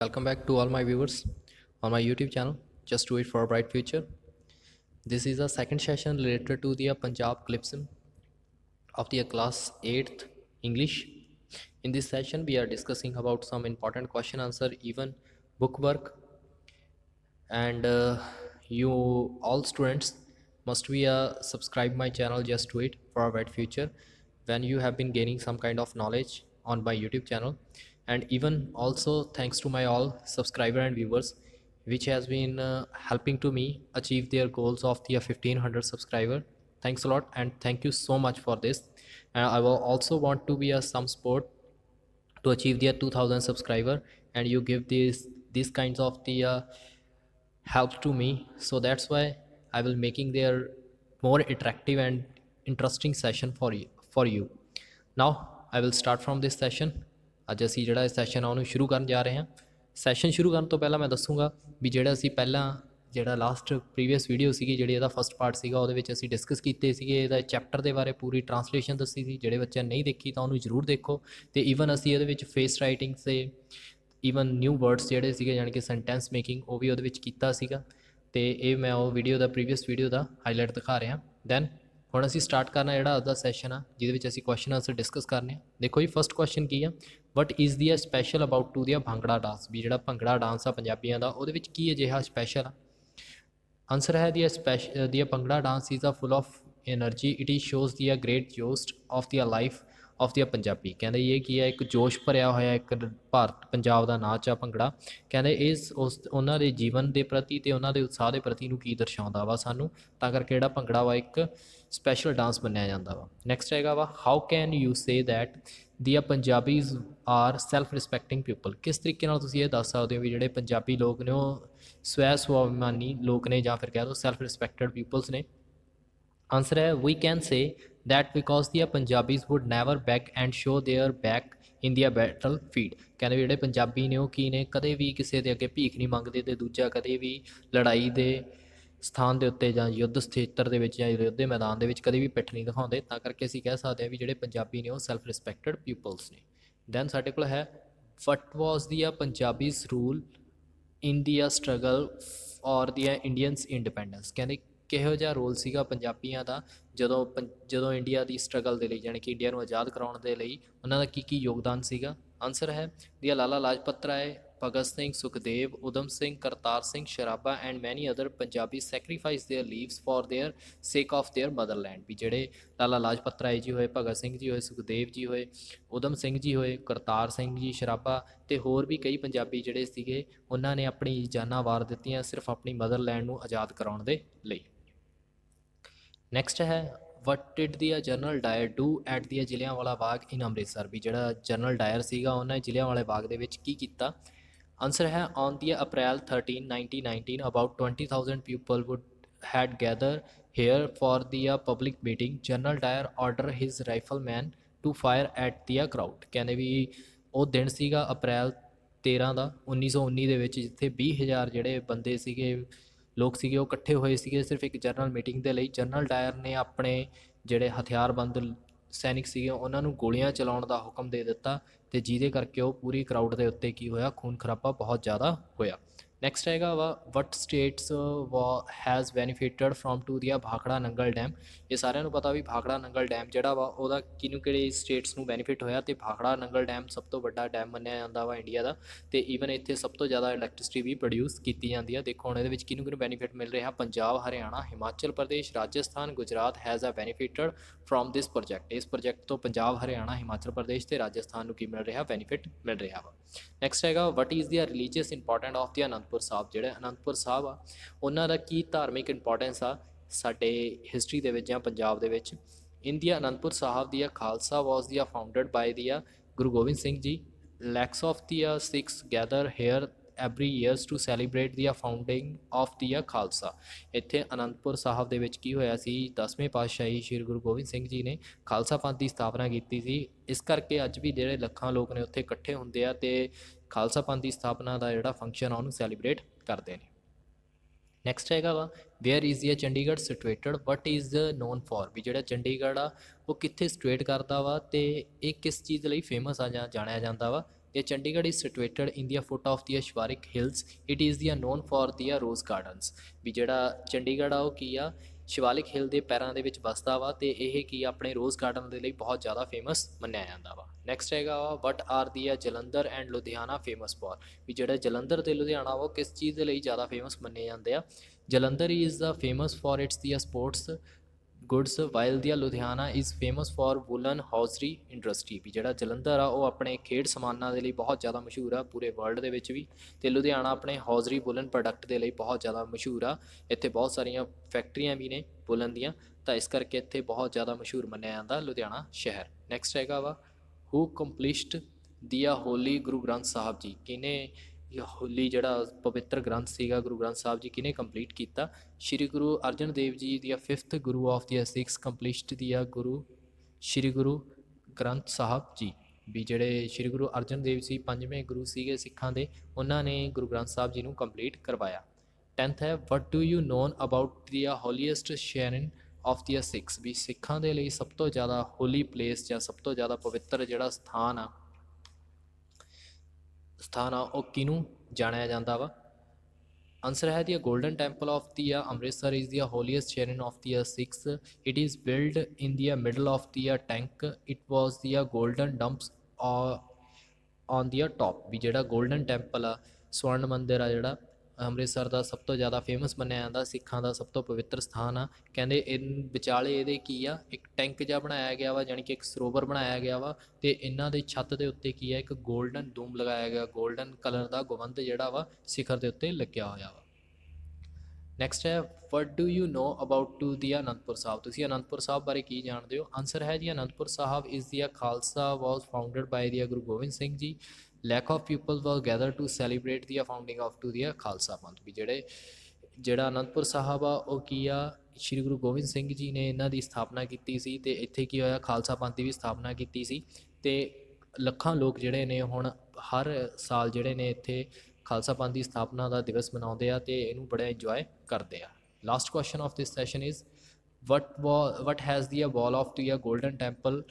Welcome back to all my viewers on my YouTube channel. Just do it for a bright future. This is a second session related to the Punjab Clipsim of the class 8th English. In this session, we are discussing about some important question answer, even book work, and you all students must be subscribe my channel. Just do it for a bright future. When you have been gaining some kind of knowledge on my YouTube channel, and even also thanks to my all subscriber and viewers which has been helping to me achieve their goals of the 1500 subscriber. Thanks a lot and thank you so much for this. And I will also want to be a some support to achieve their 2000 subscriber, and you give these kinds of the help to me. So that's why I will making their more attractive and interesting session for you now. I will start from this session. ਅੱਜ ਅਸੀਂ ਜਿਹੜਾ ਇਹ session ਆ ਉਹਨੂੰ ਸ਼ੁਰੂ ਕਰਨ ਜਾ ਰਹੇ ਹਾਂ। ਸੈਸ਼ਨ ਸ਼ੁਰੂ ਕਰਨ ਤੋਂ ਪਹਿਲਾਂ ਮੈਂ ਦੱਸੂਗਾ ਵੀ ਜਿਹੜਾ ਅਸੀਂ ਪਹਿਲਾਂ ਜਿਹੜਾ ਲਾਸਟ ਪ੍ਰੀਵੀਅਸ ਵੀਡੀਓ ਸੀਗੀ, ਜਿਹੜੀ ਇਹਦਾ ਫਸਟ ਪਾਰਟ ਸੀਗਾ, ਉਹਦੇ ਵਿੱਚ ਅਸੀਂ ਡਿਸਕਸ ਕੀਤੇ ਸੀਗੇ ਇਹਦਾ ਚੈਪਟਰ ਦੇ ਬਾਰੇ, ਪੂਰੀ ਟਰਾਂਸਲੇਸ਼ਨ ਦੱਸੀ ਸੀ। ਜਿਹੜੇ ਬੱਚਿਆਂ ਨਹੀਂ ਦੇਖੀ ਤਾਂ ਉਹਨੂੰ ਜ਼ਰੂਰ ਦੇਖੋ। ਅਤੇ ਈਵਨ ਅਸੀਂ ਇਹਦੇ ਵਿੱਚ ਫੇਸ ਰਾਈਟਿੰਗ ਤੇ ਈਵਨ ਨਿਊ ਵਰਡਸ ਜਿਹੜੇ ਸੀਗੇ, ਯਾਨੀ ਕਿ ਸੈਂਟੈਂਸ ਮੇਕਿੰਗ, ਉਹ ਵੀ ਉਹਦੇ ਵਿੱਚ ਕੀਤਾ ਸੀਗਾ। ਅਤੇ ਇਹ ਮੈਂ ਉਹ ਵੀਡੀਓ ਦਾ ਪ੍ਰੀਵੀਅਸ ਵੀਡੀਓ ਦਾ ਹਾਈਲਾਈਟ ਦਿਖਾ ਰਿਹਾ। ਦੈਨ ਹੁਣ ਅਸੀਂ ਸਟਾਰਟ ਕਰਨਾ ਜਿਹੜਾ ਅੱਜ ਦਾ ਸੈਸ਼ਨ ਆ, ਜਿਹਦੇ ਵਿੱਚ ਅਸੀਂ ਕੁਐਸਚਨ ਆਨਸਰ ਡਿਸਕਸ ਕਰਨੇ ਆ। ਦੇਖੋ ਜੀ, ਫਸਟ ਕੁਐਸਚਨ ਕੀ ਆ, what is the special about to the bhangra dance. ਵੀ ਜਿਹੜਾ ਭੰਗੜਾ ਡਾਂਸ ਆ ਪੰਜਾਬੀਆਂ ਦਾ, ਉਹਦੇ ਵਿੱਚ ਕੀ ਅਜਿਹਾ ਸਪੈਸ਼ਲ ਆ। ਆਂਸਰ ਹੈ ਦੀ bhangra dance is a full of energy, it is shows the great zest of the life of the Punjabi. ਕਹਿੰਦੇ ਇਹ ਕੀ ਹੈ, ਇੱਕ ਜੋਸ਼ ਭਰਿਆ ਹੋਇਆ ਇੱਕ ਭਾਰਤ ਪੰਜਾਬ ਦਾ ਨਾਚ ਆ ਭੰਗੜਾ। ਕਹਿੰਦੇ ਇਸ ਉਹਨਾਂ ਦੇ ਜੀਵਨ ਦੇ ਪ੍ਰਤੀ ਅਤੇ ਉਹਨਾਂ ਦੇ ਉਤਸ਼ਾਹ ਦੇ ਪ੍ਰਤੀ ਨੂੰ ਕੀ ਦਰਸਾਉਂਦਾ ਵਾ ਸਾਨੂੰ, ਤਾਂ ਕਰਕੇ ਜਿਹੜਾ ਭੰਗੜਾ ਵਾ ਇੱਕ ਸਪੈਸ਼ਲ ਡਾਂਸ ਮੰਨਿਆ ਜਾਂਦਾ ਵਾ। ਨੈਕਸਟ ਹੈਗਾ ਵਾ, how can you say that the Punjabis are self respecting people. ਕਿਸ ਤਰੀਕੇ ਨਾਲ ਤੁਸੀਂ ਇਹ ਦੱਸ ਸਕਦੇ ਹੋ ਵੀ ਜਿਹੜੇ ਪੰਜਾਬੀ ਲੋਕ ਨੇ ਉਹ ਸਵੈ ਸਵਾਭਿਮਾਨੀ ਲੋਕ ਨੇ, ਜਾਂ ਫਿਰ ਕਹਿ ਦਿਓ ਸੈਲਫ ਰਿਸਪੈਕਟਡ ਪੀਪਲਸ ਨੇ। ਆਂਸਰ ਹੈ, we can say that because the Punjabis would never back and show their back in the battle field. ਕਹਿੰਦੇ ਜਿਹੜੇ ਪੰਜਾਬੀ ਨੇ ਉਹ ਕੀ ਨੇ, ਕਦੇ ਵੀ ਕਿਸੇ ਦੇ ਅੱਗੇ ਭੀਖ ਨਹੀਂ ਮੰਗਦੇ, ਅਤੇ ਦੂਜਾ ਕਦੇ ਵੀ ਲੜਾਈ ਦੇ ਸਥਾਨ ਦੇ ਉੱਤੇ ਜਾਂ ਯੁੱਧ ਖੇਤਰ ਦੇ ਵਿੱਚ ਜਾਂ ਯੁੱਧ ਦੇ ਮੈਦਾਨ ਦੇ ਵਿੱਚ ਕਦੇ ਵੀ ਪਿੱਠ ਨਹੀਂ ਦਿਖਾਉਂਦੇ। ਤਾਂ ਕਰਕੇ ਅਸੀਂ ਕਹਿ ਸਕਦੇ ਹਾਂ ਵੀ ਜਿਹੜੇ ਪੰਜਾਬੀ ਨੇ ਉਹ ਸੈਲਫ ਰਿਸਪੈਕਟਡ ਪੀਪਲਸ ਨੇ। ਦੈਨ ਸਾਡੇ ਕੋਲ ਹੈ, ਵਟ ਵਾਜ਼ ਦੀ ਪੰਜਾਬੀਜ਼ ਰੂਲ ਇਨ ਦੀ ਸਟਰਗਲ ਔਰ ਦੀ ਇੰਡੀਅਨਸ ਇੰਡੀਪੈਂਡੈਂਸ। ਕਹਿੰਦੇ ਕਿਹੋ ਜਿਹਾ ਰੋਲ ਸੀਗਾ ਪੰਜਾਬੀਆਂ ਦਾ ਜਦੋਂ ਇੰਡੀਆ ਦੀ ਸਟਰਗਲ ਦੇ ਲਈ, ਯਾਨੀ ਕਿ ਇੰਡੀਆ ਨੂੰ ਆਜ਼ਾਦ ਕਰਾਉਣ ਦੇ ਲਈ ਉਹਨਾਂ ਦਾ ਕੀ ਯੋਗਦਾਨ ਸੀਗਾ। ਆਂਸਰ ਹੈ the Lala Lajpat Rai, Bhagat Singh, Sukhdev, Udham Singh, Kartar Singh Sarabha and many other Punjabi sacrifice their lives for their sake of their motherland. ਵੀ ਜਿਹੜੇ ਲਾਲਾ ਲਾਜਪਤ ਰਾਏ ਜੀ ਹੋਏ, ਭਗਤ ਸਿੰਘ ਜੀ ਹੋਏ, ਸੁਖਦੇਵ ਜੀ ਹੋਏ, ਊਧਮ ਸਿੰਘ ਜੀ ਹੋਏ, ਕਰਤਾਰ ਸਿੰਘ ਜੀ ਸਰਾਭਾ ਅਤੇ ਹੋਰ ਵੀ ਕਈ ਪੰਜਾਬੀ ਜਿਹੜੇ ਸੀਗੇ, ਉਹਨਾਂ ਨੇ ਆਪਣੀ ਜਾਨਾਂ ਵਾਰ ਦਿੱਤੀਆਂ ਸਿਰਫ ਆਪਣੀ ਮਦਰਲੈਂਡ ਨੂੰ ਆਜ਼ਾਦ ਕਰਾਉਣ ਦੇ ਲਈ। ਨੈਕਸਟ ਹੈ, what did the general Dyer do at the Jallianwala Bagh in Amritsar. ਵੀ ਜਿਹੜਾ ਜਨਰਲ ਡਾਇਰ ਸੀਗਾ, ਉਹਨੇ ਜਲਿਆਂਵਾਲੇ ਬਾਗ ਦੇ ਵਿੱਚ ਕੀ ਕੀਤਾ। ਆਂਸਰ ਹੈ, on the April 13, 1919 about 20,000 people would had gathered here for the public meeting. General Dyer ordered his riflemen to fire at the crowd. ਕਹਿੰਦੇ ਵੀ ਉਹ ਦਿਨ ਸੀਗਾ ਅਪ੍ਰੈਲ 13 ਦਾ 1919 ਦੇ ਵਿੱਚ, ਜਿੱਥੇ 20,000 ਜਿਹੜੇ ਬੰਦੇ ਸੀਗੇ, ਲੋਕ ਸੀਗੇ, ਉਹ ਇਕੱਠੇ ਹੋਏ ਸੀਗੇ ਸਿਰਫ ਇੱਕ ਜਨਰਲ ਮੀਟਿੰਗ ਦੇ ਲਈ। ਜਨਰਲ ਡਾਇਰ ਨੇ ਆਪਣੇ ਜਿਹੜੇ ਹਥਿਆਰਬੰਦ ਸੈਨਿਕ ਸੀਗੇ ਉਹਨਾਂ ਨੂੰ ਗੋਲੀਆਂ ਚਲਾਉਣ ਦਾ ਹੁਕਮ ਦੇ ਦਿੱਤਾ, ਅਤੇ ਜਿਹਦੇ ਕਰਕੇ ਉਹ ਪੂਰੀ ਕਰਾਊਡ ਦੇ ਉੱਤੇ ਕੀ ਹੋਇਆ, ਖੂਨ ਖਰਾਬਾ ਬਹੁਤ ਜ਼ਿਆਦਾ ਹੋਇਆ। ਨੈਕਸਟ ਹੈਗਾ ਵਾ, ਵਟ status has ਬੈਨੀਫਿਟਡ from to the Bhakra Nangal dam. ਇਹ ਸਾਰਿਆਂ ਨੂੰ ਪਤਾ ਵੀ ਭਾਖੜਾ ਨੰਗਲ ਡੈਮ ਜਿਹੜਾ ਵਾ ਉਹਦਾ ਕਿਹੜੀ ਸਟੇਟਸ ਨੂੰ ਬੈਨੀਫਿਟ ਹੋਇਆ, ਅਤੇ ਭਾਖੜਾ ਨੰਗਲ ਡੈਮ ਸਭ ਤੋਂ ਵੱਡਾ ਡੈਮ ਮੰਨਿਆ ਜਾਂਦਾ ਵਾ ਇੰਡੀਆ ਦਾ, ਅਤੇ ਈਵਨ ਇੱਥੇ ਸਭ ਤੋਂ ਜ਼ਿਆਦਾ ਇਲੈਕਟ੍ਰਿਸਿਟੀ ਵੀ ਪ੍ਰੋਡਿਊਸ ਕੀਤੀ ਜਾਂਦੀ ਆ। ਦੇਖੋ ਹੁਣ ਇਹਦੇ ਵਿੱਚ ਕਿਹਨੂੰ ਬੈਨੀਫਿਟ ਮਿਲ ਰਿਹਾ, ਪੰਜਾਬ, ਹਰਿਆਣਾ, ਹਿਮਾਚਲ ਪ੍ਰਦੇਸ਼, ਰਾਜਸਥਾਨ, ਗੁਜਰਾਤ ਹੈਜ਼ ਆ ਬੈਨੀਫਿਟਡ ਫਰੋਮ ਦਿਸ ਪ੍ਰੋਜੈਕਟ। ਇਸ ਪ੍ਰੋਜੈਕਟ ਤੋਂ ਪੰਜਾਬ, ਹਰਿਆਣਾ, ਹਿਮਾਚਲ ਪ੍ਰਦੇਸ਼ ਅਤੇ ਰਾਜਸਥਾਨ ਨੂੰ ਕੀ ਮਿਲ ਰਿਹਾ, ਬੈਨੀਫਿਟ ਮਿਲ ਰਿਹਾ ਵਾ। ਨੈਕਸਟ ਹੈਗਾ, ਵਟ is the religious important of ਦੀ ਅਨੰਦਪੁਰ ਸਾਹਿਬ। ਜਿਹੜੇ ਅਨੰਦਪੁਰ ਸਾਹਿਬ ਆ ਉਹਨਾਂ ਦਾ ਕੀ ਧਾਰਮਿਕ ਇੰਪੋਰਟੈਂਸ ਆ ਸਾਡੇ ਹਿਸਟਰੀ ਦੇ ਵਿੱਚ ਜਾਂ ਪੰਜਾਬ ਦੇ ਵਿੱਚ। In the Anandpur Sahib the Khalsa was the founded by the Guru Gobind Singh ji. Lakhs of the Sikhs gather here every years to celebrate the founding of the Khalsa. ਇੱਥੇ ਅਨੰਦਪੁਰ ਸਾਹਿਬ ਦੇ ਵਿੱਚ ਕੀ ਹੋਇਆ ਸੀ, 10ਵੇਂ ਪਾਤਸ਼ਾਹੀ ਸ਼੍ਰੀ ਗੁਰੂ ਗੋਬਿੰਦ ਸਿੰਘ ਜੀ ਨੇ ਖਾਲਸਾ ਪੰਥ ਦੀ ਸਥਾਪਨਾ ਕੀਤੀ ਸੀ। ਇਸ ਕਰਕੇ ਅੱਜ ਵੀ ਜਿਹੜੇ ਲੱਖਾਂ ਲੋਕ ਨੇ ਉੱਥੇ ਇਕੱਠੇ ਹੁੰਦੇ ਆ ਅਤੇ ਖਾਲਸਾ ਪੰਥ ਦੀ ਸਥਾਪਨਾ ਦਾ ਜਿਹੜਾ ਫੰਕਸ਼ਨ ਆ ਉਹਨੂੰ ਸੈਲੀਬ੍ਰੇਟ ਕਰਦੇ ਨੇ। ਨੈਕਸਟ ਹੈਗਾ ਵਾ, where is the Chandigarh situated, what is known for. ਵੀ ਜਿਹੜਾ ਚੰਡੀਗੜ੍ਹ ਆ ਉਹ ਕਿੱਥੇ ਸਿਟੂਏਟ ਕਰਦਾ ਵਾ, ਅਤੇ ਇਹ ਕਿਸ ਚੀਜ਼ ਲਈ ਫੇਮਸ ਆ ਜਾਂ ਜਾਣਿਆ ਜਾਂਦਾ ਵਾ। The Chandigarh is situated in the foot of the Shivarik hills. It is the known for the rose gardens. ਵੀ ਜਿਹੜਾ ਚੰਡੀਗੜ੍ਹ ਆ ਉਹ ਕੀ ਆ, ਸ਼ਿਵਾਲਿਕ ਹਿਲ ਦੇ ਪੈਰਾਂ ਦੇ ਵਿੱਚ ਵਸਦਾ ਵਾ ਤੇ ਇਹ ਕੀ ਆਪਣੇ ਰੋਜ਼ ਗਾਰਡਨ ਦੇ ਲਈ ਬਹੁਤ ਜ਼ਿਆਦਾ ਫੇਮਸ ਮੰਨਿਆ ਜਾਂਦਾ ਵਾ। ਨੈਕਸਟ ਹੈਗਾ ਵਾ what are the Jalandhar and Ludhiana famous for, ਵੀ ਜਿਹੜਾ ਜਲੰਧਰ ਤੇ ਲੁਧਿਆਣਾ ਵਾ ਉਹ ਕਿਸ ਚੀਜ਼ ਦੇ ਲਈ ਜ਼ਿਆਦਾ ਫੇਮਸ ਮੰਨੇ ਜਾਂਦੇ ਆ। Jalandhar is the famous for its the sports goods while the Ludhiana is famous for woollen hosiery industry, ਵੀ ਜਿਹੜਾ ਜਲੰਧਰ ਆ ਉਹ ਆਪਣੇ ਖੇਡ ਸਮਾਨਾਂ ਦੇ ਲਈ ਬਹੁਤ ਜ਼ਿਆਦਾ ਮਸ਼ਹੂਰ ਆ ਪੂਰੇ ਵਰਲਡ ਦੇ ਵਿੱਚ ਵੀ, ਤੇ ਲੁਧਿਆਣਾ ਆਪਣੇ ਹੌਜ਼ਰੀ ਵੂਲਨ ਪ੍ਰੋਡਕਟ ਦੇ ਲਈ ਬਹੁਤ ਜ਼ਿਆਦਾ ਮਸ਼ਹੂਰ ਆ। ਇੱਥੇ ਬਹੁਤ ਸਾਰੀਆਂ ਫੈਕਟਰੀਆਂ ਵੀ ਨੇ ਵੂਲਨ ਦੀਆਂ, ਤਾਂ ਇਸ ਕਰਕੇ ਇੱਥੇ ਬਹੁਤ ਜ਼ਿਆਦਾ ਮਸ਼ਹੂਰ ਮੰਨਿਆ ਜਾਂਦਾ ਲੁਧਿਆਣਾ ਸ਼ਹਿਰ। ਨੈਕਸਟ ਹੈਗਾ ਵਾ ਹੂ ਕੰਪਲਿਸ਼ਡ ਦੀਆ ਹੋਲੀ ਗੁਰੂ ਗ੍ਰੰਥ ਸਾਹਿਬ ਜੀ, ਕਿਹਨੇ ਹੋਲੀ ਜਿਹੜਾ ਪਵਿੱਤਰ ਗ੍ਰੰਥ ਸੀਗਾ ਗੁਰੂ ਗ੍ਰੰਥ ਸਾਹਿਬ ਜੀ ਕਿਹਨੇ ਕੰਪਲੀਟ ਕੀਤਾ। ਸ਼੍ਰੀ ਗੁਰੂ ਅਰਜਨ ਦੇਵ ਜੀ ਦੀ 5th ਗੁਰੂ ਆਫ ਦੀ 6 ਕੰਪਲੀਸ਼ਡ ਦੀ ਗੁਰੂ ਸ਼੍ਰੀ ਗੁਰੂ ਗ੍ਰੰਥ ਸਾਹਿਬ ਜੀ, ਵੀ ਜਿਹੜੇ ਸ਼੍ਰੀ ਗੁਰੂ ਅਰਜਨ ਦੇਵ ਜੀ 5ਵੇਂ ਗੁਰੂ ਸੀਗੇ ਸਿੱਖਾਂ ਦੇ, ਉਹਨਾਂ ਨੇ ਗੁਰੂ ਗ੍ਰੰਥ ਸਾਹਿਬ ਜੀ ਨੂੰ ਕੰਪਲੀਟ ਕਰਵਾਇਆ। 10th ਹੈ what do you known about the holiest shrine of the 6, ਵੀ ਸਿੱਖਾਂ ਦੇ ਲਈ ਸਭ ਤੋਂ ਜ਼ਿਆਦਾ ਹੋਲੀ ਪਲੇਸ ਜਾਂ ਸਭ ਤੋਂ ਜ਼ਿਆਦਾ ਪਵਿੱਤਰ ਜਿਹੜਾ ਸਥਾਨ ਆ ਉਹ ਕਿਹਨੂੰ ਜਾਣਿਆ ਜਾਂਦਾ ਵਾ। ਆਨਸਰ ਹੈ the golden temple of the Amritsar is the holiest shrine of the 6। It is build in the middle of the tank. It was the golden domes on the top, ਵੀ ਜਿਹੜਾ ਗੋਲਡਨ ਟੈਂਪਲ ਆ ਸਵਰਨ ਮੰਦਿਰ ਆ ਜਿਹੜਾ ਅੰਮ੍ਰਿਤਸਰ ਦਾ ਸਭ ਤੋਂ ਜ਼ਿਆਦਾ famous ਮੰਨਿਆ ਜਾਂਦਾ, ਸਿੱਖਾਂ ਦਾ ਸਭ ਤੋਂ ਪਵਿੱਤਰ ਸਥਾਨ ਆ। ਕਹਿੰਦੇ ਵਿਚਾਲੇ ਇਹਦੇ ਕੀ ਆ ਇੱਕ ਟੈਂਕ ਜਿਹਾ ਬਣਾਇਆ ਗਿਆ ਵਾ, ਜਾਣੀ ਕਿ ਇੱਕ ਸਰੋਵਰ ਬਣਾਇਆ ਗਿਆ ਵਾ, ਤੇ ਇਹਨਾਂ ਦੇ ਛੱਤ ਦੇ ਉੱਤੇ ਕੀ ਆ ਇੱਕ ਗੋਲਡਨ ਦੂਮ ਲਗਾਇਆ ਗਿਆ, ਗੋਲਡਨ ਕਲਰ ਦਾ ਗੁੰਬਦ ਜਿਹੜਾ ਵਾ ਸਿਖਰ ਦੇ ਉੱਤੇ ਲੱਗਿਆ ਹੋਇਆ ਵਾ। ਨੈਕਸਟ ਹੈ what do you know about to the Anandpur Sahib, ਤੁਸੀਂ ਅਨੰਦਪੁਰ ਸਾਹਿਬ ਬਾਰੇ ਕੀ ਜਾਣਦੇ ਹੋ। ਆਨਸਰ ਹੈ ਜੀ Anandpur Sahib is the Khalsa was founded by the Guru Gobind Singh ji. Lakh of people was gather to celebrate the founding of to the Khalsa Panth, ਵੀ ਜਿਹੜਾ ਅਨੰਦਪੁਰ ਸਾਹਿਬ ਆ ਉਹ ਕੀ ਆ ਸ਼੍ਰੀ ਗੁਰੂ ਗੋਬਿੰਦ ਸਿੰਘ ਜੀ ਨੇ ਇਹਨਾਂ ਦੀ ਸਥਾਪਨਾ ਕੀਤੀ ਸੀ, ਤੇ ਇੱਥੇ ਕੀ ਹੋਇਆ ਖਾਲਸਾ ਪੰਥ ਦੀ ਵੀ ਸਥਾਪਨਾ ਕੀਤੀ ਸੀ, ਤੇ ਲੱਖਾਂ ਲੋਕ ਜਿਹੜੇ ਨੇ ਹੁਣ ਹਰ ਸਾਲ ਜਿਹੜੇ ਨੇ ਇੱਥੇ ਖਾਲਸਾ ਪੰਥ ਦੀ ਸਥਾਪਨਾ ਦਾ ਦਿਵਸ ਮਨਾਉਂਦੇ ਆ ਤੇ ਇਹਨੂੰ ਬੜਾ ਇੰਜੋਏ ਕਰਦੇ ਆ। Last question of this session is what has the wall of the golden temple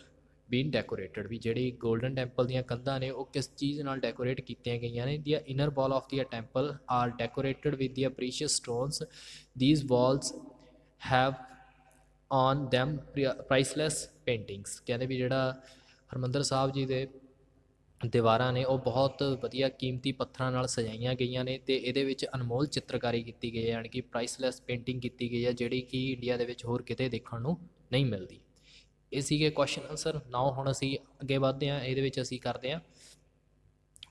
been decorated, ਵੀ ਜਿਹੜੀ ਗੋਲਡਨ ਟੈਂਪਲ ਦੀਆਂ ਕੰਧਾਂ ਨੇ ਉਹ ਕਿਸ ਚੀਜ਼ ਨਾਲ ਡੈਕੋਰੇਟ ਕੀਤੀਆਂ ਗਈਆਂ ਨੇ। The inner wall of the temple are decorated with the precious stones. These walls have on them priceless paintings, ਕਹਿੰਦੇ ਵੀ ਜਿਹੜਾ ਹਰਿਮੰਦਰ ਸਾਹਿਬ ਜੀ ਦੇ ਦੀਵਾਰਾਂ ਨੇ ਉਹ ਬਹੁਤ ਵਧੀਆ ਕੀਮਤੀ ਪੱਥਰਾਂ ਨਾਲ ਸਜਾਈਆਂ ਗਈਆਂ ਨੇ, ਤੇ ਇਹਦੇ ਵਿੱਚ ਅਨਮੋਲ ਚਿੱਤਰਕਾਰੀ ਕੀਤੀ ਗਈ ਹੈ, ਯਾਨੀ ਕਿ ਪ੍ਰਾਈਸਲੈਸ ਪੇਂਟਿੰਗ ਕੀਤੀ ਗਈ ਹੈ ਜਿਹੜੀ ਕਿ ਇੰਡੀਆ ਦੇ ਵਿੱਚ ਹੋਰ ਕਿਤੇ ਦੇਖਣ ਨੂੰ ਨਹੀਂ ਮਿਲਦੀ। ਇਹ ਸੀਗੇ ਕੁਐਸਚਨ ਆਨਸਰ। ਨਾਓ ਹੁਣ ਅਸੀਂ ਅੱਗੇ ਵਧਦੇ ਹਾਂ, ਇਹਦੇ ਵਿੱਚ ਅਸੀਂ ਕਰਦੇ ਹਾਂ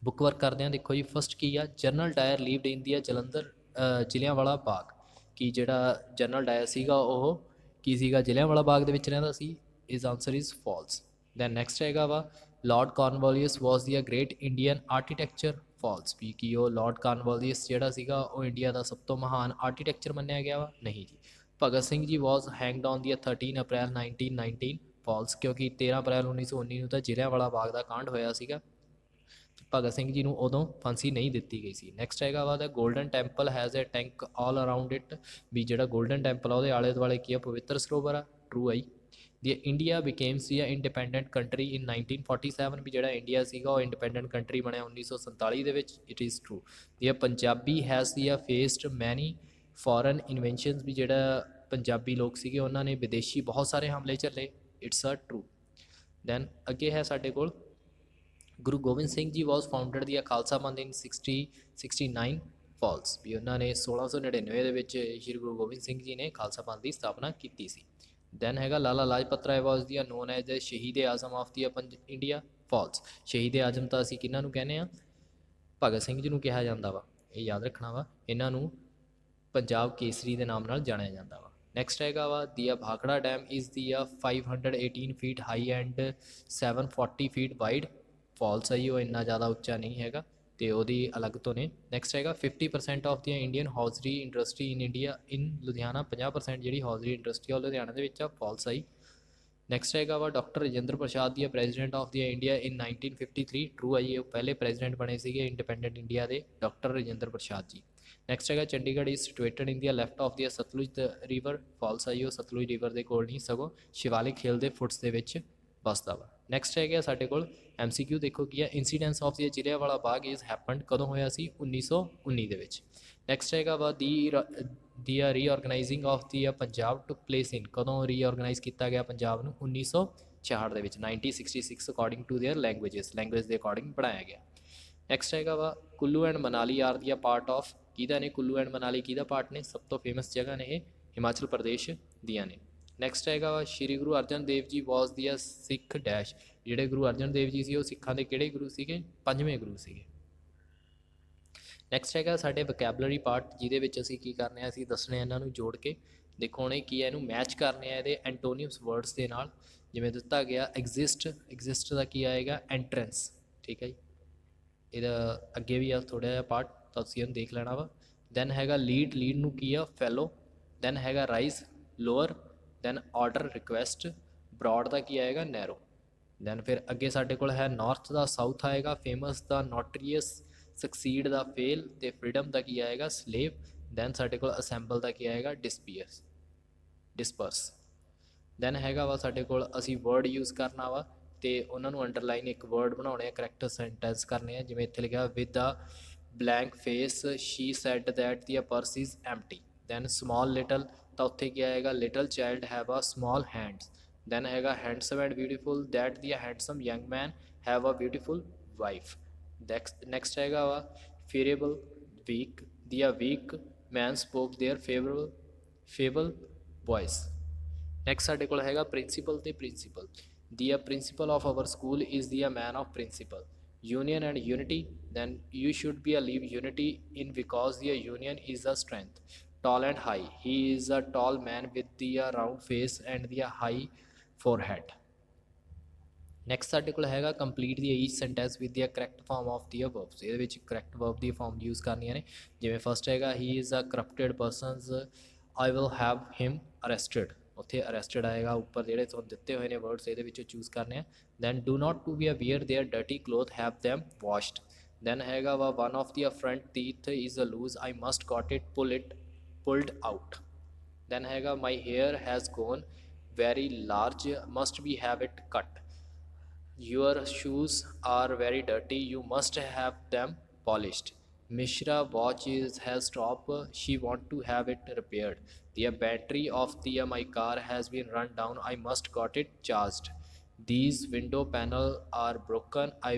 ਬੁੱਕ ਵਰਕ ਕਰਦੇ ਹਾਂ। ਦੇਖੋ ਜੀ ਫਸਟ ਕੀ ਆ, ਜਨਰਲ ਡਾਇਰ ਲੀਵਡ ਇਨ ਦੀ ਜਲੰਧਰ ਜਲਿਆਂਵਾਲਾ ਬਾਗ, ਕਿ ਜਿਹੜਾ ਜਨਰਲ ਡਾਇਰ ਸੀਗਾ ਉਹ ਕੀ ਸੀਗਾ ਜਲਿਆਂਵਾਲਾ ਬਾਗ ਦੇ ਵਿੱਚ ਰਹਿੰਦਾ ਸੀ। Is answer is false. Then next ਹੈਗਾ ਵਾ Lord Cornwallis was the great Indian architecture, false, ਵੀ ਕੀ ਉਹ ਲਾਰਡ ਕਾਰਨਵਾਲਿਸ ਜਿਹੜਾ ਸੀਗਾ ਉਹ ਇੰਡੀਆ ਦਾ ਸਭ ਤੋਂ ਮਹਾਨ ਆਰਕੀਟੈਕਚਰ ਮੰਨਿਆ ਗਿਆ ਵਾ, ਨਹੀਂ ਜੀ। ਭਗਤ ਸਿੰਘ ਜੀ ਵਾਜ਼ ਹੈਂਗਡ ਔਨ ਦੀ 13 ਅਪ੍ਰੈਲ 1919, ਫਾਲਸ, ਕਿਉਂਕਿ 13 ਅਪ੍ਰੈਲ 1919 ਨੂੰ ਤਾਂ ਜਲਿਆਂਵਾਲਾ ਬਾਗ ਦਾ ਕਾਂਡ ਹੋਇਆ ਸੀਗਾ, ਭਗਤ ਸਿੰਘ ਜੀ ਨੂੰ ਉਦੋਂ ਫਾਂਸੀ ਨਹੀਂ ਦਿੱਤੀ ਗਈ ਸੀ। ਨੈਕਸਟ ਹੈਗਾ ਵਾ the golden temple has a tank all around it, ਵੀ ਜਿਹੜਾ ਗੋਲਡਨ ਟੈਂਪਲ ਆ ਉਹਦੇ ਆਲੇ ਦੁਆਲੇ ਕੀ ਆ ਪਵਿੱਤਰ ਸਰੋਵਰ ਆ, ਟਰੂ ਆਈ। ਦੀ ਇੰਡੀਆ ਬਿਕੇਮਸ ਦੀ ਇੰਡੀਪੈਂਡੈਂਟ ਕੰਟਰੀ ਇਨ 1947, ਵੀ ਜਿਹੜਾ ਇੰਡੀਆ ਸੀਗਾ ਉਹ ਇੰਡੀਪੈਂਡੈਂਟ ਕੰਟਰੀ ਬਣਿਆ 1947 ਦੇ ਵਿੱਚ, it is true. The Punjabi has the faced ਮੈਨੀ ਫੋਰਨ ਇਨਵੈਂਸ਼ਨਸ, ਵੀ ਜਿਹੜਾ ਪੰਜਾਬੀ ਲੋਕ ਸੀਗੇ ਉਹਨਾਂ ਨੇ ਵਿਦੇਸ਼ੀ ਬਹੁਤ ਸਾਰੇ ਹਮਲੇ ਝੱਲੇ, ਇਟਸ ਅ ਟਰੂ। ਦੈਨ ਅੱਗੇ ਹੈ ਸਾਡੇ ਕੋਲ ਗੁਰੂ ਗੋਬਿੰਦ ਸਿੰਘ ਜੀ ਵਾਜ਼ ਫਾਊਂਡਡ ਦੀ ਖਾਲਸਾ ਪੰਥ ਇਨ 1669, ਫਾਲਸ, ਵੀ ਉਹਨਾਂ ਨੇ 1699 ਦੇ ਵਿੱਚ ਸ਼੍ਰੀ ਗੁਰੂ ਗੋਬਿੰਦ ਸਿੰਘ ਜੀ ਨੇ ਖਾਲਸਾ ਪੰਥ ਦੀ ਸਥਾਪਨਾ ਕੀਤੀ ਸੀ। ਦੈਨ ਹੈਗਾ ਲਾਲਾ ਲਾਜਪਤ ਰਾਏ ਵਾਜ਼ ਦੀ ਨੋਨ ਐਜ ਸ਼ਹੀਦ ਆਜ਼ਮ ਆਫ ਦੀ ਇੰਡੀਆ, ਫਾਲਸ, ਸ਼ਹੀਦ ਆਜ਼ਮ ਤਾਂ ਅਸੀਂ ਕਿਹਨਾਂ ਨੂੰ ਕਹਿੰਦੇ ਹਾਂ ਭਗਤ ਸਿੰਘ ਜੀ ਨੂੰ ਕਿਹਾ ਜਾਂਦਾ ਵਾ, ਇਹ ਯਾਦ ਰੱਖਣਾ ਵਾ। ਇਹਨਾਂ ਨੂੰ ਪੰਜਾਬ ਕੇਸਰੀ ਦੇ ਨਾਮ ਨਾਲ ਜਾਣਿਆ ਜਾਂਦਾ ਵਾ। ਨੈਕਸਟ ਹੈਗਾ ਵਾ ਦੀ Bhakra dam is the 518 feet high end 740 feet wide, false ਹੈ ਜੀ, ਉਹ ਇੰਨਾ ਜ਼ਿਆਦਾ ਉੱਚਾ ਨਹੀਂ ਹੈਗਾ ਤੇ ਉਹਦੀ ਅਲੱਗ ਤੋਂ ਨੇ। ਨੈਕਸਟ ਹੈਗਾ 50% of the Indian hosiery industry in India in Ludhiana, 50% ਜਿਹੜੀ ਹੌਜ਼ਰੀ ਇੰਡਸਟਰੀ ਆ ਲੁਧਿਆਣਾ ਦੇ ਵਿੱਚ ਆ, ਫਾਲਸ ਆਈ। ਨੈਕਸਟ ਹੈਗਾ ਵਾ doctor Rajinder Prasad the president of the India in 1953, true ਆਈ, ਉਹ ਪਹਿਲੇ ਪ੍ਰੈਜ਼ੀਡੈਂਟ ਬਣੇ ਸੀਗੇ ਇੰਡੀਪੈਂਡੈਂਟ ਇੰਡੀਆ ਦੇ ਡਾਕਟਰ ਰਜਿੰਦਰ ਪ੍ਰਸਾਦ ਜੀ। ਨੈਕਸਟ ਹੈਗਾ Chandigarh is situated in the left of the Sutlej river, false ਆਈ, ਉਹ ਸਤਲੁਜ ਰਿਵਰ ਦੇ ਕੋਲ ਨਹੀਂ ਸਗੋਂ ਸ਼ਿਵਾਲਿਕ ਹਿਲ ਦੇ ਫੁੱਟਸ ਦੇ ਵਿੱਚ ਵਸਦਾ ਵਾ। ਨੈਕਸਟ ਹੈਗਾ ਸਾਡੇ ਕੋਲ MCQ, ਦੇਖੋ ਕੀ ਹੈ, incidence of the Jallianwala Bagh is happened ਕਦੋਂ ਹੋਇਆ ਸੀ, 1919 ਦੇ ਵਿੱਚ। ਨੈਕਸਟ ਹੈਗਾ ਵਾ the reorganising of the Punjab took place in, ਕਦੋਂ ਰੀਆਰਗਨਾਈਜ਼ ਕੀਤਾ ਗਿਆ ਪੰਜਾਬ ਨੂੰ, 1966 ਦੇ ਵਿੱਚ, 1966 ਅਕੋਰਡਿੰਗ ਟੂ ਦੇਅਰ ਲੈਂਗੁਏਜ ਦੇ ਅਕੋਰਡਿੰਗ ਬਣਾਇਆ ਗਿਆ। ਨੈਕਸਟ ਹੈਗਾ ਵਾ Kullu and Manali R the part of, ਕਿਹਦਾ ਨੇ ਕੁੱਲੂ ਐਂਡ ਮਨਾਲੀ, ਕਿਹਦਾ ਪਾਰਟ ਨੇ, ਸਭ ਤੋਂ ਫੇਮਸ ਜਗ੍ਹਾ ਨੇ ਇਹ ਹਿਮਾਚਲ ਪ੍ਰਦੇਸ਼ ਦੀਆਂ ਨੇ। ਨੈਕਸਟ ਹੈਗਾ ਵਾ ਸ਼੍ਰੀ ਗੁਰੂ ਅਰਜਨ ਦੇਵ ਜੀ ਵਾਸ ਦੀ ਸਿੱਖ ਡੈਸ਼, ਜਿਹੜੇ ਗੁਰੂ ਅਰਜਨ ਦੇਵ ਜੀ ਸੀ ਉਹ ਸਿੱਖਾਂ ਦੇ ਕਿਹੜੇ ਗੁਰੂ ਸੀਗੇ, 5ਵੇਂ ਗੁਰੂ ਸੀਗੇ। ਨੈਕਸਟ ਹੈਗਾ ਸਾਡੇ ਵੋਕੈਬਲਰੀ ਪਾਰਟ, ਜਿਹਦੇ ਵਿੱਚ ਅਸੀਂ ਕੀ ਕਰਨੇ ਆ, ਅਸੀਂ ਦੱਸਣੇ ਇਹਨਾਂ ਨੂੰ ਜੋੜ ਕੇ, ਦੇਖੋ ਹੁਣ ਕੀ ਹੈ, ਇਹਨੂੰ ਮੈਚ ਕਰਨੇ ਆ ਇਹਦੇ ਐਂਟੋਨੀਮਸ ਵਰਡਸ ਦੇ ਨਾਲ। ਜਿਵੇਂ ਦਿੱਤਾ ਗਿਆ ਐਗਜ਼ਿਸਟ ਦਾ ਕੀ ਆਏਗਾ, ਐਂਟਰੈਂਸ, ਠੀਕ ਹੈ ਜੀ। ਇਹਦਾ ਅੱਗੇ ਵੀ ਆ ਥੋੜ੍ਹਾ ਜਿਹਾ ਪਾਰਟ, ਤਾਂ ਤੁਸੀਂ ਇਹਨੂੰ ਦੇਖ ਲੈਣਾ ਵਾ। ਦੈਨ ਹੈਗਾ ਲੀਡ ਨੂੰ ਕੀ ਆ, ਫੈਲੋ। ਦੈਨ ਹੈਗਾ rise, lower. Then order, request. Broad ਦਾ ਕੀ ਆਏਗਾ, ਨੈਰੋ। ਦੈਨ ਫਿਰ ਅੱਗੇ ਸਾਡੇ ਕੋਲ ਹੈ ਨਾਰਥ ਦਾ ਸਾਊਥ ਆਏਗਾ, ਫੇਮਸ ਦਾ ਨੋਟਰੀਅਸ, ਸਕਸੀਡ ਦਾ ਫੇਲ, ਅਤੇ ਫਰੀडम ਦਾ ਕੀ ਆਏਗਾ, ਸਲੇਵ। ਦੈਨ ਸਾਡੇ ਕੋਲ ਅਸੈਂਬਲ ਦਾ ਕੀ ਆਏਗਾ, ਡਿਸਪਰਸ। ਦੈਨ ਹੈਗਾ ਵਾ ਸਾਡੇ ਕੋਲ ਅਸੀਂ ਵਰਡ ਯੂਜ਼ ਕਰਨਾ ਵਾ, ਅਤੇ ਉਹਨਾਂ ਨੂੰ ਅੰਡਰਲਾਈਨ ਇੱਕ ਵਰਡ ਬਣਾਉਣੇ ਆ, ਕਰੈਕਟਰ ਸੈਂਟੈਂਸ ਕਰਨੇ ਆ। ਜਿਵੇਂ ਇੱਥੇ ਲਿਖਿਆ with the blank face she said that the purse is empty. Then small little, ਤਾਂ ਉੱਥੇ ਕੀ ਆਏਗਾ, little child have a small hands. Then ਹੈਗਾ handsome and beautiful, that the handsome young man have a beautiful wife. Next ਹੈਗਾ ਵਾ feeble, weak, the weak man spoke their feeble voice. Next ਸਾਡੇ ਕੋਲ ਹੈਗਾ ਪ੍ਰਿੰਸੀਪਲ ਅਤੇ principle. The principal of our school is the man of principal. union and unity, then you should be a leave unity in because the union is a strength. Tall and high, he is a tall man with the round face and the high forehead. Next ਸਾਡੇ ਕੋਲ ਹੈਗਾ complete the each sentence with the correct form of the verbs. ਇਹਦੇ ਵਿੱਚ correct verb ਦੀ form use ਕਰਨੀਆਂ ਨੇ। ਜਿਵੇਂ first ਹੈਗਾ he is a corrupted persons, I will have him arrested, ਉੱਥੇ ਅਰੈਸਟਡ ਆਏਗਾ। ਉੱਪਰ ਜਿਹੜੇ ਤੁਹਾਨੂੰ ਦਿੱਤੇ ਹੋਏ ਨੇ ਵਰਡਸ ਇਹਦੇ ਵਿੱਚੋਂ ਚੂਜ਼ ਕਰਨੇ ਆ। Then do not to be aware their dirty cloth, have them washed. Then ਹੈਗਾ ਵਾ one of the front teeth is a loose, I must got it pulled out. Then ਹੈਗਾ my hair has gone very large, must we have it cut. Your shoes are very dirty, you must have them polished. Mishra watch has stopped, she want to have it repaired. The battery of my car has been run down, I must got it charged. These window panel are broken, I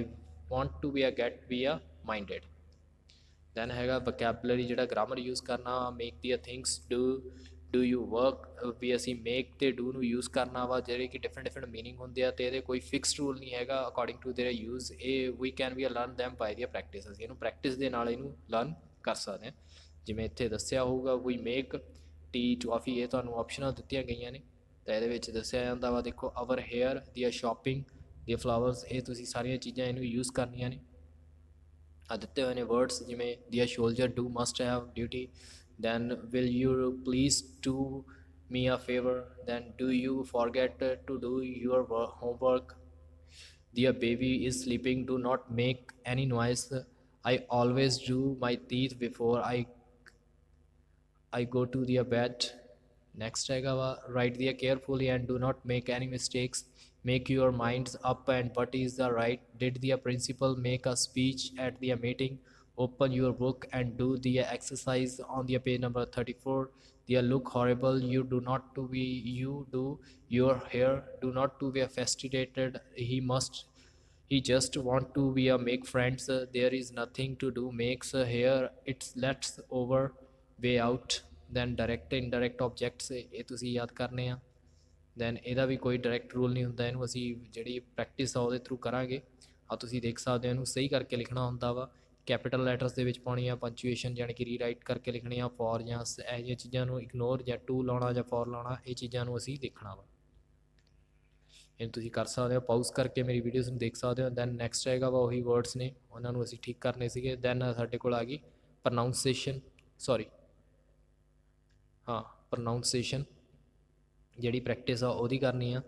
want to be a minded. Then ਹੈਗਾ vocabulary, ਜਿਹੜਾ grammar use ਕਰਨਾ, make ਦੀਆਂ things, do you work, ਵੀ ਅਸੀਂ make ਅਤੇ do ਨੂੰ use ਕਰਨਾ ਵਾ, ਜਿਹੜੇ ਕਿ ਡਿਫਰੈਂਟ ਮੀਨਿੰਗ ਹੁੰਦੇ ਆ, ਅਤੇ ਇਹਦੇ ਕੋਈ ਫਿਕਸਡ ਰੂਲ ਨਹੀਂ ਹੈਗਾ ਅਕੋਰਡਿੰਗ ਟੂ ਦੇਅਰ ਯੂਜ਼। ਇਹ ਵੀ can we learn them by ਦੀਆਂ ਪ੍ਰੈਕਟਿਸ, ਅਸੀਂ ਇਹਨੂੰ ਪ੍ਰੈਕਟਿਸ ਦੇ ਨਾਲ ਇਹਨੂੰ ਲਰਨ ਕਰ ਸਕਦੇ ਹਾਂ। ਜਿਵੇਂ ਇੱਥੇ ਦੱਸਿਆ ਹੋਊਗਾ ਵੀ ਮੇਕ ਟੀ ਕਾਫੀ, ਇਹ ਤੁਹਾਨੂੰ ਆਪਸ਼ਨਾਂ ਦਿੱਤੀਆਂ ਗਈਆਂ ਨੇ, ਤਾਂ ਇਹਦੇ ਵਿੱਚ ਦੱਸਿਆ ਜਾਂਦਾ ਵਾ, ਦੇਖੋ ਅਵਰ ਹੇਅਰ, ਦੀਆਂ ਸ਼ਾਪਿੰਗ, ਦੀਆਂ ਫਲਾਵਰਸ, ਇਹ ਤੁਸੀਂ ਸਾਰੀਆਂ ਚੀਜ਼ਾਂ ਇਹਨੂੰ ਯੂਜ਼ ਕਰਨੀਆਂ ਨੇ। ਆ ਦਿੱਤੇ ਹੋਏ ਨੇ ਵਰਡਸ, ਜਿਵੇਂ ਦੀਆਂ soldier, do must have, duty. Then will you please do me a favor, then do you forget to do your homework? The baby is sleeping, do not make any noise, I always do my teeth before I go to the bed. Next ਹੈਗਾ ਵਾ write the carefully and do not make any mistakes, make your minds up and what is the right. Did the principal make a speech at the meeting? Open your book and do the exercise on the page number 34. They look horrible, you do not to be, you do your hair, do not to be fascinated, he just want to be a make friends, there is nothing to do makes hair, it's lets over way out. Then direct indirect objects, ਇਹ ਤੁਸੀਂ ਯਾਦ ਕਰਨੇ ਆ। Then ਇਹਦਾ ਵੀ ਕੋਈ direct rule ਨਹੀਂ ਹੁੰਦਾ, ਇਹਨੂੰ ਅਸੀਂ ਜਿਹੜੀ ਪ੍ਰੈਕਟਿਸ ਆ ਉਹਦੇ ਥਰੂ ਕਰਾਂਗੇ। ਆ ਤੁਸੀਂ ਦੇਖ ਸਕਦੇ ਹੋ, ਇਹਨੂੰ ਸਹੀ ਕਰਕੇ ਲਿਖਣਾ ਹੁੰਦਾ ਵਾ, ਕੈਪੀਟਲ ਲੈਟਰਸ ਦੇ ਵਿੱਚ ਪਾਉਣੀ ਆ, ਪੰਚੁਏਸ਼ਨ ਯਾਨੀ ਕਿ ਰੀਰਾਈਟ ਕਰਕੇ ਲਿਖਣੀ ਆ, ਫੋਰ ਜਾਂ ਇਹੋ ਜਿਹੀਆਂ ਚੀਜ਼ਾਂ ਨੂੰ ਇਗਨੋਰ, ਜਾਂ ਟੂ ਲਾਉਣਾ ਜਾਂ ਫੋਰ ਲਾਉਣਾ, ਇਹ ਚੀਜ਼ਾਂ ਨੂੰ ਅਸੀਂ ਦੇਖਣਾ ਵਾ। ਇਹਨੂੰ ਤੁਸੀਂ ਕਰ ਸਕਦੇ ਹੋ, ਪਾਊਜ਼ ਕਰਕੇ ਮੇਰੀ ਵੀਡੀਓਜ਼ ਨੂੰ ਦੇਖ ਸਕਦੇ ਹੋ। ਦੈਨ ਨੈਕਸਟ ਹੈਗਾ ਵਾ ਉਹੀ ਵਰਡਸ ਨੇ, ਉਹਨਾਂ ਨੂੰ ਅਸੀਂ ਠੀਕ ਕਰਨੇ ਸੀਗੇ। ਦੈਨ ਸਾਡੇ ਕੋਲ ਆ ਗਈ ਪ੍ਰੋਨਾਊਂਸੀਏਸ਼ਨ, ਪ੍ਰੋਨਾਊਂਸੀਏਸ਼ਨ ਜਿਹੜੀ ਪ੍ਰੈਕਟਿਸ ਆ ਉਹਦੀ ਕਰਨੀ ਆ।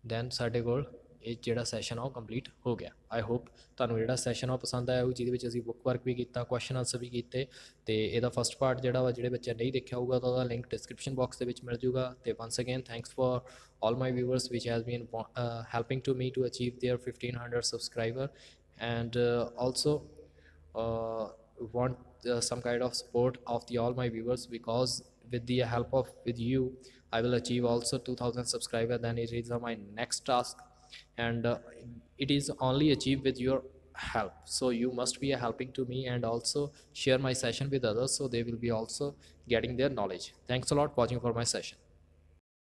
ਦੈਨ ਸਾਡੇ ਕੋਲ ਇਹ ਜਿਹੜਾ ਸੈਸ਼ਨ ਆ ਉਹ ਕੰਪਲੀਟ ਹੋ ਗਿਆ। ਆਈ ਹੋਪ ਤੁਹਾਨੂੰ ਜਿਹੜਾ ਸੈਸ਼ਨ ਆ ਉਹ ਪਸੰਦ ਆਇਆ ਹੋਊ, ਜਿਹਦੇ ਵਿੱਚ ਅਸੀਂ ਬੁੱਕ ਵਰਕ ਵੀ ਕੀਤਾ, ਕੁਐਸਚਨ ਆਨਸਰ ਵੀ ਕੀਤੇ। ਤੇ ਇਹਦਾ ਫਸਟ ਪਾਰਟ ਜਿਹੜਾ ਵਾ, ਜਿਹੜੇ ਬੱਚੇ ਨਹੀਂ ਦੇਖਿਆ ਹੋਊਗਾ ਤਾਂ ਉਹਦਾ ਲਿੰਕ ਡਿਸਕ੍ਰਿਪਸ਼ਨ ਬਾਕਸ ਦੇ ਵਿੱਚ ਮਿਲ ਜੂਗਾ। ਤੇ ones again thanks for all my viewers which has been helping to me to achieve their 1500 subscriber, and also want some kind of support of the all my viewers, because with the help of with you I will achieve also 2000 subscriber. Then it is my next task, and it is only achieved with your help. So you must be helping to me, and also share my session with others, so they will be also getting their knowledge. Thanks a lot watching for my session.